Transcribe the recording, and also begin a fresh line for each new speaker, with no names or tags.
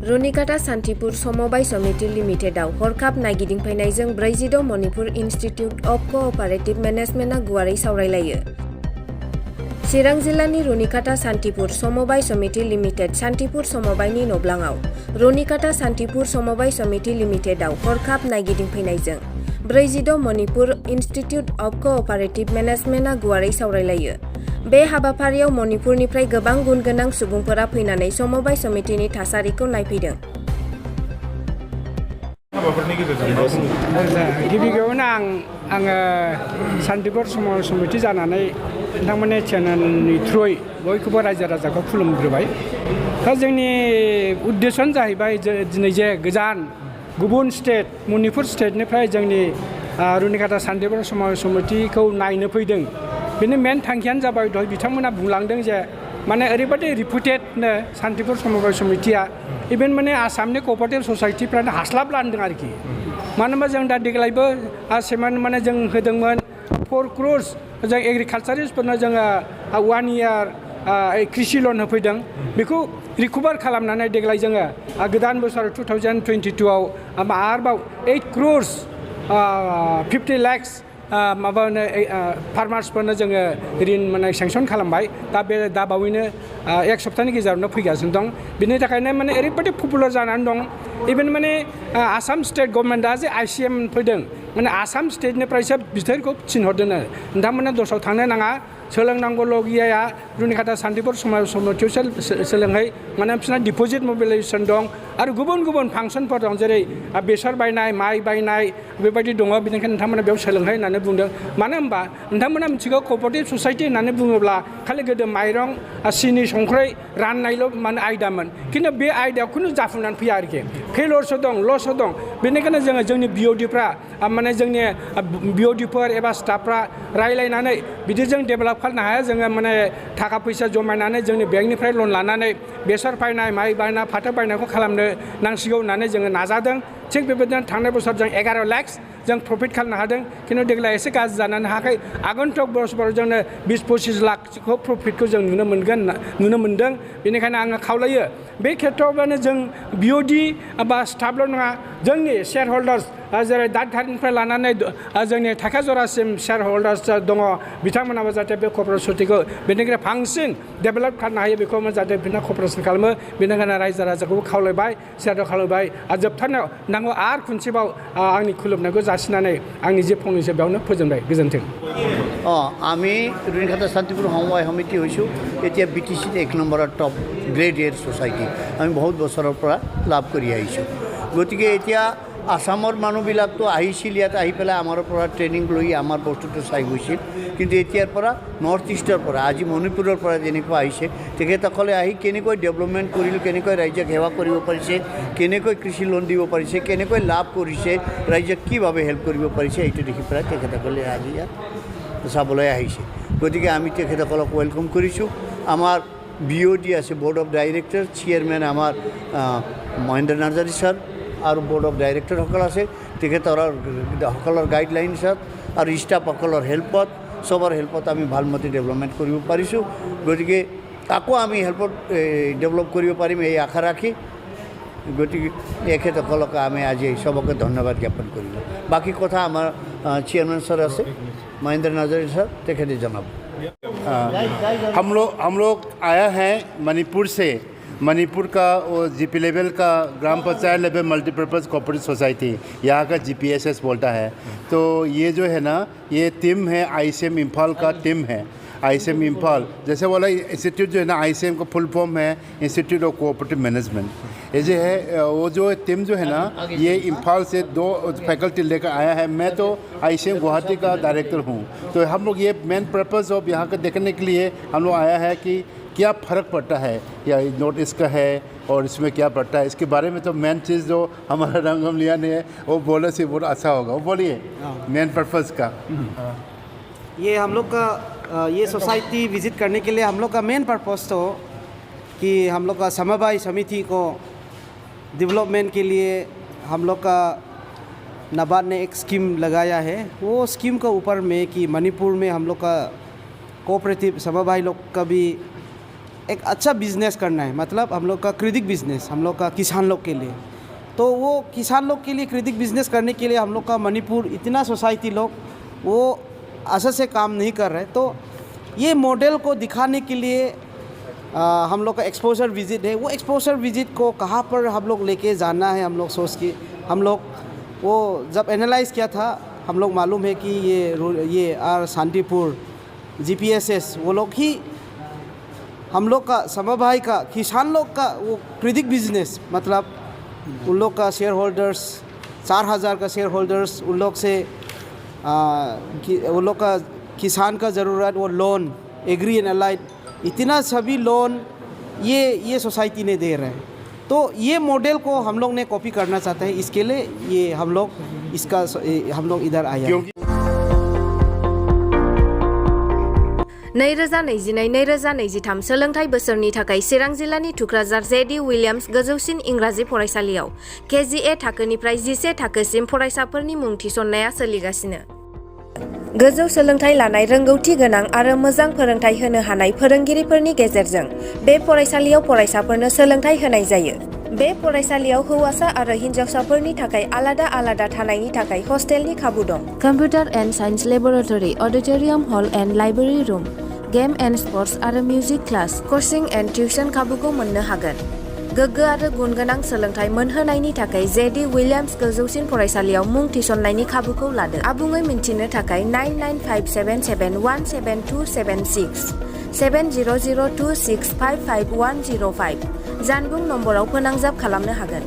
रुनिकाटा सान्तिपुर समबाय समिति लिमिटेडआव हरखाब नायगिदिंफैनायजों 46 Manipur institute of कअपारेटिभ मेनेजमेन्टआ गुवारै सावरायलायो। चिरां जिल्लानि रुनिकाटा सान्तिपुर समबाय समिति लिमिटेड सान्तिपुर समबायनि नब्लाङाव रुनिकाटा सान्तिपुर समबाय समिति लिमिटेडआव हरखाब नायगिदिंफैनायजों 46 मणिपुर इन्स्टिट्यूट अफ कअपारेटिभ मेनेजमेन्टआ गुवारै सावरायलायो। बे हाबाफारियाव मणिपुरनिफ्राय गोबां गुन गोनां सुबुंफोरा फैनानै समबाय समितिनि थासारिखौ नायफैदों।
गिबियावनो आङो सान्तिपुर समबाय समिति जानानै नोंथांमोननि चेनेलनि थ्रुयै बयखौबो रायजो राजाखौ खुलुमग्रोबाय। दा जोंनि उद्देश्यआनो जाहैबाय दिनै जे गोजान गुबुन स्टेट मणिपुर स्टेटनिफ्राय जोंनि रुनिकाटा सान्तिपुर समबाय समितिखौ नायनो फैदों। बेनि मेन थांखियानो जाबाय दहाय बिथांमोना बुंलांदों जे माने ओरैबायदि रिपुटेडनो सान्तिपुर समबाय समितिया इभेन माने आसामनि कअपारेटिभ ससाइटिफ्रानो हास्लाबलांदों आरोखि। मानो होनबा जों दा देग्लायबो माने जों होदोंमोन 4 crores जों एग्रिकालचारिस्टफोरनो जोङो 1 year कृषि लन होफैदों। बेखौ रिकभार खालामनानै देग्लाय जोङो गोदान बोसोर 2022आव आरोबाव 8 crores 50 lakhs माबानो फार्मार्सफोरनो जोङो ऋण माने सेंसन खालामबाय। दा बावैनो 1 सप्ताहनि गेजेरावनो फैगासिनो दं। बिनि थाखायनो माने ओरैबायदि पपुलार जानानै दं। इभेन माने आसाम स्टेट गभर्नमेन्टआ जे ICM फैदों माने आसाम स्टेटनिफ्रायसो बिथोरखौ थिनहरदों। नोंथांमोना दस्रायाव थांनो नाङा, सोलोंनांगौल' गैया। रुनिकाटा सान्तिपुर समबाय समितियाव सोलोंहै। माने बिसोरना डिप'जिट मबिलाइजेसन दं आरो गुबुन गुबुन फांसनफोर दं, जेरै बेसर बायनाय माइ बायनाय बेबायदि दङ। बेनिखायनो नोंथांमोना बेयाव सोलोंहै होननानै बुंदों। मानो होनबा नोंथांमोना मिथिगौ कअपारेटिभ ससाइटि होननानै बुङोब्ला खालि गोदो माइरं सिनि संख्रै राननायल' माने आयदामोन, खिन्थु बे आयदायाव खुनु जाफुंनानै फैया आरोखि। फेलरसो दं, लसो दं। बेनिखायनो जोङो जोंनि BODफ्रा माने जोंनि BODफोर एबा स्टाफफ्रा रायलायनानै बिदि जों डेभेलप खालामनो हाया। जोङो माने थाखा फैसा जमायनानै जोंनि बेंकनिफ्राय लन लानानै बेसर बायनाय माइ बायनाय फाथो बायनायखौ खालामनो नांसिगौ होननानै जोङो नाजादों। थिग बेबायदिनो थांनाय बोसोर जों 11 lakhs जों प्रफिट खालामनो हादों, खिन्थु देग्लाय एसे गाज्रि जानानै हायाखै। आगन्तक बोसोराव जोंनो 20-25 लाखखौ प्रफिटखौ जों नुनो मोन्दों। बेनिखायनो आङो खावलायो बे खेथ्रआवनो जों BOD बा स्टाफल' नङा, जोंनि शेयार हल्डार्स जेरै दादघाटनिफ्राय लानानै जोंनि थाखाजरासिम शेयार हल्डार्स दङ, बिथांमोनाबो जाहाथे बे कअपारेटिभ समितिखौ बेनिफ्राय बांसिन डेभेलप खालामनो हायो बेखौ जाहाथे बिना कअपारेसन खालामो। बेनिखायनो रायजो राजाखौबो खावलायबाय, शेयार खावलायबाय। आरो जोबथारनायाव नांगौ आरो खनसेबाव आंनि खुलुमनायखौ जासिनानै आंनि जे फंनैसो बेयावनो फोजोबबाय। गोजोन्थों।
আমি रुनिकाटा सान्तिपुर समबाय समिति হৈছোঁ এতিয়া BTCত 1 নম্বৰৰ টপ গ্ৰেড এৰ ছ'চাইটি আমি বহুত বছৰৰ পৰা লাভ কৰি আহিছোঁ। গতিকে এতিয়া আসামৰ মানুহবিলাকতো আহিছিল, ইয়াত আহি পেলাই আমাৰ পৰা ট্ৰেইনিং লৈ আমাৰ বস্তুটো চাই গৈছিল। কিন্তু এতিয়াৰ পৰা নৰ্থ ইষ্টৰ পৰা আজি মণিপুৰৰ পৰা যেনেকুৱা আহিছে তেখেতসকলে আহি কেনেকৈ ডেভেলপমেণ্ট কৰিল, কেনেকৈ ৰাইজক সেৱা কৰিব পাৰিছে, কেনেকৈ কৃষি লোন দিব পাৰিছে, কেনেকৈ লাভ কৰিছে, ৰাইজক কিভাৱে হেল্প কৰিব পাৰিছে, এইটো দেখি পেলাই তেখেতসকলে আজি ইয়াত চাবলৈ আহিছে। গতিকে আমি তেখেতসকলক ৱেলকাম কৰিছোঁ। আমাৰ BOD আছে, বৰ্ড অফ ডাইৰেক্টৰ, চেয়াৰমেন আমাৰ মহেন্দ্ৰ নাৰ্জাৰী ছাৰ আৰু বৰ্ড অফ ডাইৰেক্টৰসকল আছে। তেখেতসকলৰ গাইডলাইনছত আৰু ষ্টাফসকলৰ হেল্পত চবৰ হেল্পত আমি ভালমতে ডেভেলপমেণ্ট কৰিব পাৰিছোঁ। গতিকে আকৌ আমি হেল্পত ডেভেলপ কৰিব পাৰিম এই আশা ৰাখি গতিকে তেখেতসকলক আমি আজি চবকে ধন্যবাদ জ্ঞাপন কৰিলোঁ। বাকী কথা আমাৰ চেয়াৰমেন ছাৰ আছে, महेंद्र नार्जारी सर, तेखेते जनाब।
हम लोग आया हैं मणिपुर से। मणिपुर का GP लेवल का gram panchayat level multipurpose cooperative society, यहाँ का GPSS बोलता है। तो ये जो है ना, ये टीम है ICM इम्फाल का टीम है। ICM इम्फाल जैसे वाला इंस्टीट्यूट जो है ना, ICM का फुल फॉर्म है इंस्टीट्यूट ऑफ कोऑपरेटिव मैनेजमेंट। ये जो है वो जो टीम जो है ना, ये इम्फाल से 2 फैकल्टी लेकर आया है। मैं तो ICM गुवाहाटी का डायरेक्टर हूँ। तो हम लोग ये मेन पर्पज़ ऑफ यहाँ का देखने के लिए हम लोग आया है कि क्या फ़र्क पड़ता है या नॉर्थ ईस्ट का है और इसमें क्या पड़ता है, इसके बारे में तो मेन चीज़ जो हमारा रंगम लिया ने वो बोलने से बहुत अच्छा होगा। वो बोलिए मेन पर्पज़ का।
ये हम लोग का ये सोसाइटी विज़िट करने के लिए हम लोग का मेन पर्पस तो कि हम लोग का समबाय समिति को डेवलपमेंट के लिए हम लोग का नाबार्ड ने एक स्कीम लगाया है। वो स्कीम के ऊपर में कि मणिपुर में हम लोग का कोऑपरेटिव समबाय लोग का भी एक अच्छा बिजनेस करना है, मतलब हम लोग का क्रेडिट बिजनेस, हम लोग का किसान लोग के लिए। तो वो किसान लोग के लिए क्रेडिट बिजनेस करने के लिए हम लोग का मणिपुर इतना सोसाइटी लोग वो अच्छा से काम नहीं कर रहे। तो ये मॉडल को दिखाने के लिए हम लोग का एक्सपोजर विजिट है। वो एक्सपोजर विजिट को कहाँ पर हम लोग लेके जाना है, हम लोग सोच के हम लोग वो जब एनालाइज किया था, हम लोग मालूम है कि ये आर शांतिपुर GPSS वो लोग ही हम लोग का समभाई का किसान लोग का वो क्रेडिट बिजनेस, मतलब उन लोग का शेयर होल्डर्स 4000 का शेयर होल्डर्स, उन लोग से उन लोग का किसान का ज़रूरत वो लोन एग्री एंड अलाइड इतना सभी लोन ये सोसाइटी ने दे रहे हैं। तो ये मॉडल को हम लोग ने कॉपी करना चाहते हैं, इसके लिए ये हम लोग इधर आए हैं।
2022-2023 सोलोंथाइ बोसोरनि थाखाय चिरां जिल्लानि थुक्राझार JD विलियम्स गोजौसिन इंराजि फरायसालियाव KGA थाखोनिफ्राय 11 थाखोसिम फरायसाफोरनि मुं थिसननाया सोलिगासिनो। गोजौ सोलोंथाइ लानाय रोंगौथि गोनां आरो मोजां फोरोंथाइ होनो हानाय फोरोंगिरिफोरनि गेजेरजों बे फरायसालियाव फरायसाफोरनो सोलोंथाइ होनाय जायो। बे फरायसालियाव हौवासा आरो हिन्जावसाफोरनि थाखाय आलादा थानायनि थाखाय हस्टेलनि खाबु दं। Computer and science laboratory, auditorium hall and library room, game and sports आरो music class, coaching and tuition खाबुखौ मोननो हागोन। गोग्गो आरो गुन गोनां सोलोंथाइ मोनहोनायनि थाखाय JD विलियम्स गोजौसिन फरायसालियाव मुं थिसननायनि खाबुखौ लादो। आबुङै मिन्थिनो थाखाय 9957717276 7002655105 जानबुं नम्बराव फोनांजाब खालामनो हागोन।